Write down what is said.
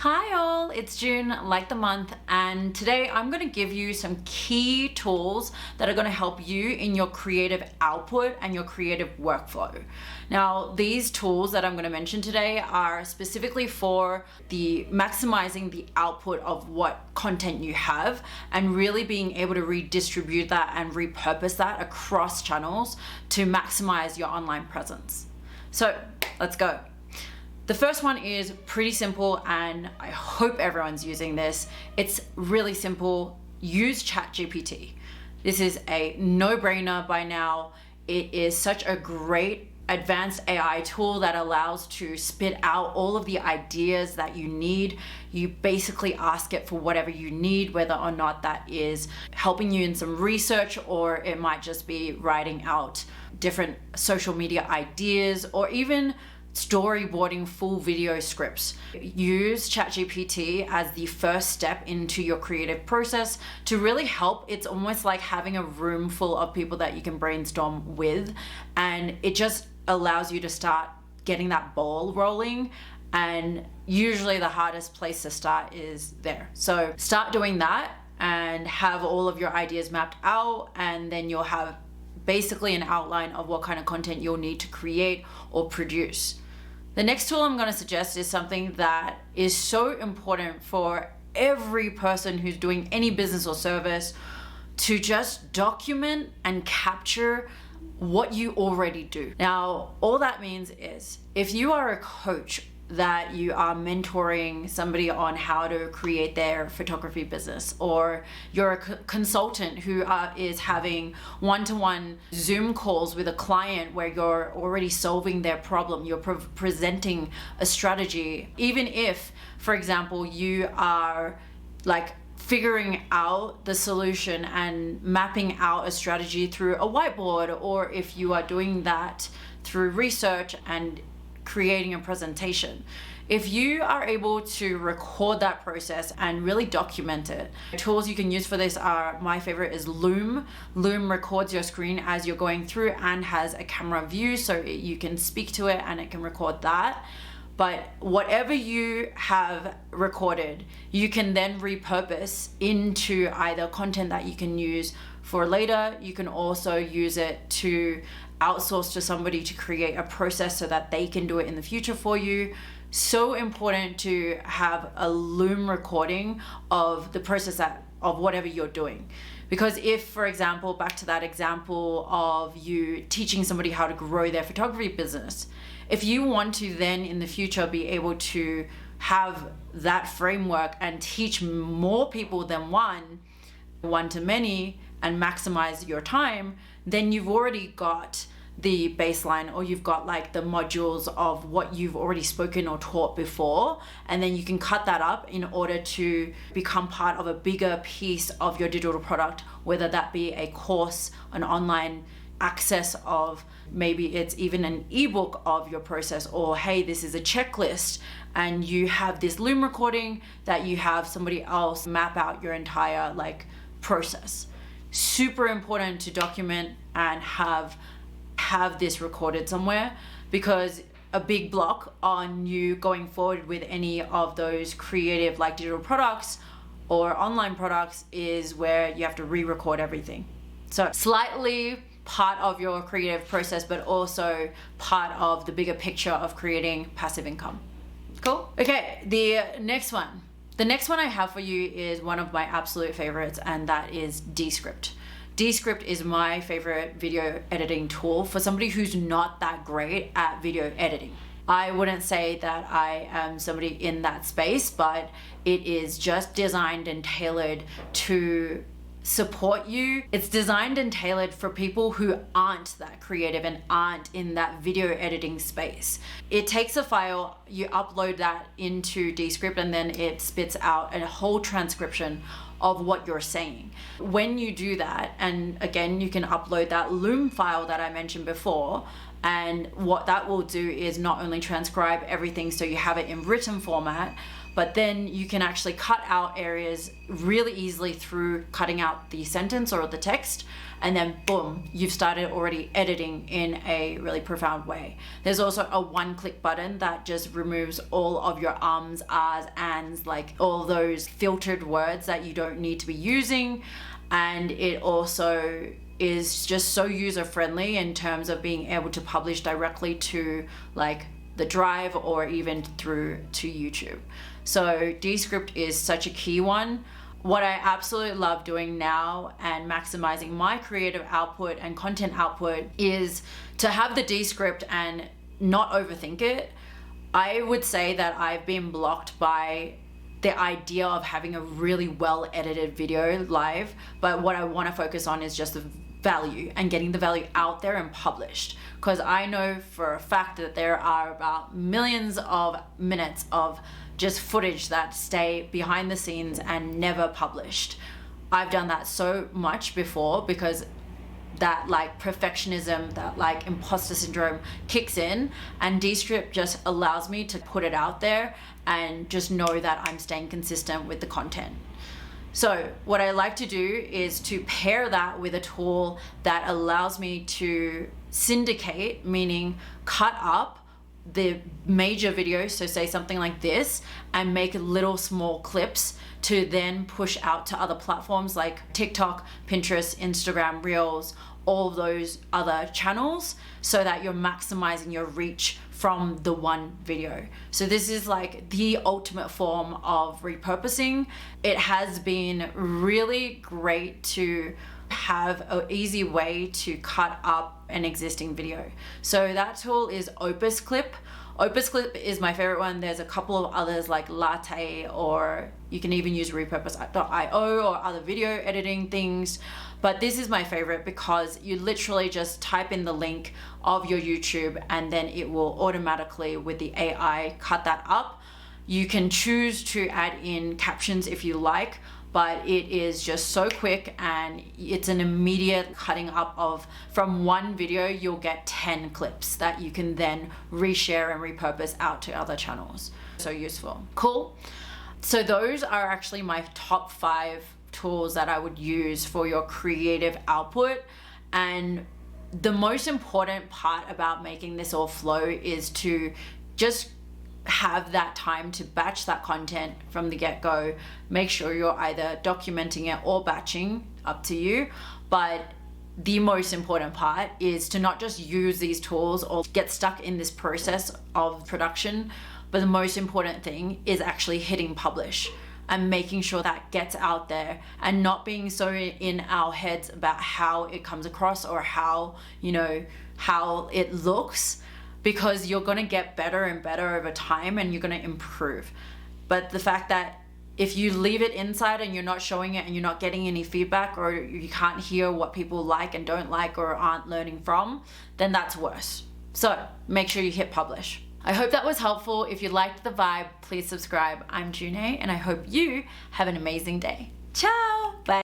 Hi all, it's June, like the month, and today I'm going to give you some key tools that are going to help you in your creative output and your creative workflow. Now, these tools that I'm going to mention today are specifically for the maximizing the output of what content you have and really being able to redistribute that and repurpose that across channels to maximize your online presence. So let's go. The first one is pretty simple, and I hope everyone's using this. It's really simple. Use ChatGPT. This is a no-brainer by now. It is such a great advanced AI tool that allows to spit out all of the ideas that you need. You basically ask it for whatever you need, whether or not that is helping you in some research, or it might just be writing out different social media ideas, or even storyboarding full video scripts. Use ChatGPT as the first step into your creative process to really help. It's almost like having a room full of people that you can brainstorm with, and it just allows you to start getting that ball rolling. And usually the hardest place to start is there. So start doing that and have all of your ideas mapped out, and then you'll have basically an outline of what kind of content you'll need to create or produce. The next tool I'm going to suggest is something that is so important for every person who's doing any business or service, to just document and capture what you already do. Now, all that means is if you are a coach that you are mentoring somebody on how to create their photography business, or you're a consultant who is having one-to-one Zoom calls with a client where you're already solving their problem, you're presenting a strategy, even if, for example, you are like figuring out the solution and mapping out a strategy through a whiteboard, or if you are doing that through research and creating a presentation. If you are able to record that process and really document it, tools you can use for this are, my favorite is Loom. Loom records your screen as you're going through and has a camera view, so you can speak to it and it can record that. But whatever you have recorded, you can then repurpose into either content that you can use for later. You can also use it to outsource to somebody to create a process so that they can do it in the future for you. So important to have a Loom recording of the process of whatever you're doing. Because if, for example, back to that example of you teaching somebody how to grow their photography business, if you want to then in the future be able to have that framework and teach more people than one to many, and maximize your time, then you've already got the baseline, or you've got like the modules of what you've already spoken or taught before, and then you can cut that up in order to become part of a bigger piece of your digital product, whether that be a course, an online access of, maybe it's even an ebook of your process, or hey, this is a checklist, and you have this Loom recording that you have somebody else map out your entire like process. Super important to document and have this recorded somewhere, because a big block on you going forward with any of those creative like digital products or online products is where you have to re-record everything. So slightly part of your creative process, but also part of the bigger picture of creating passive income. Cool? Okay, the next one I have for you is one of my absolute favorites, and that is Descript. Descript is my favorite video editing tool for somebody who's not that great at video editing. I wouldn't say that I am somebody in that space, but it is just designed and tailored to support you. It's designed and tailored for people who aren't that creative and aren't in that video editing space. It takes a file, you upload that into Descript, and then it spits out a whole transcription of what you're saying. When you do that, and again, you can upload that Loom file that I mentioned before, And what that will do is not only transcribe everything so you have it in written format, but then you can actually cut out areas really easily through cutting out the sentence or the text, and then boom, you've started already editing in a really profound way. There's also a one-click button that just removes all of your ums, ahs, ands, like all those filtered words that you don't need to be using. And it also is just so user-friendly in terms of being able to publish directly to like the Drive or even through to YouTube. So Descript is such a key one. What I absolutely love doing now and maximizing my creative output and content output is to have the Descript and not overthink it. I would say that I've been blocked by the idea of having a really well edited video live, but what I want to focus on is just the value and getting the value out there and published, because I know for a fact that there are about millions of minutes of just footage that stay behind the scenes and never published. I've done that so much before because that like perfectionism, that like imposter syndrome kicks in, and Descript just allows me to put it out there and just know that I'm staying consistent with the content. So what I like to do is to pair that with a tool that allows me to syndicate, meaning cut up the major videos, so say something like this, and make little small clips to then push out to other platforms like TikTok, Pinterest, Instagram, Reels, all those other channels, so that you're maximizing your reach from the one video. So this is like the ultimate form of repurposing. It has been really great to have an easy way to cut up an existing video. So that tool is Opus Clip. Opus Clip is my favorite one. There's a couple of others like Latte, or you can even use Repurpose.io or other video editing things. But this is my favorite because you literally just type in the link of your YouTube and then it will automatically, with the AI, cut that up. You can choose to add in captions if you like, but it is just so quick and it's an immediate cutting up of, from one video, you'll get 10 clips that you can then reshare and repurpose out to other channels. So useful. Cool. So those are actually my top 5 tools that I would use for your creative output. And the most important part about making this all flow is to just have that time to batch that content from the get-go. Make sure you're either documenting it or batching, up to you. But the most important part is to not just use these tools or get stuck in this process of production, but the most important thing is actually hitting publish and making sure that gets out there, and not being so in our heads about how it comes across or how, you know, how it looks, because you're going to get better and better over time and you're going to improve. But the fact that if you leave it inside and you're not showing it and you're not getting any feedback, or you can't hear what people like and don't like or aren't learning from, then that's worse. So make sure you hit publish. I hope that was helpful. If you liked the vibe, please subscribe. I'm JuneAye, and I hope you have an amazing day. Ciao! Bye.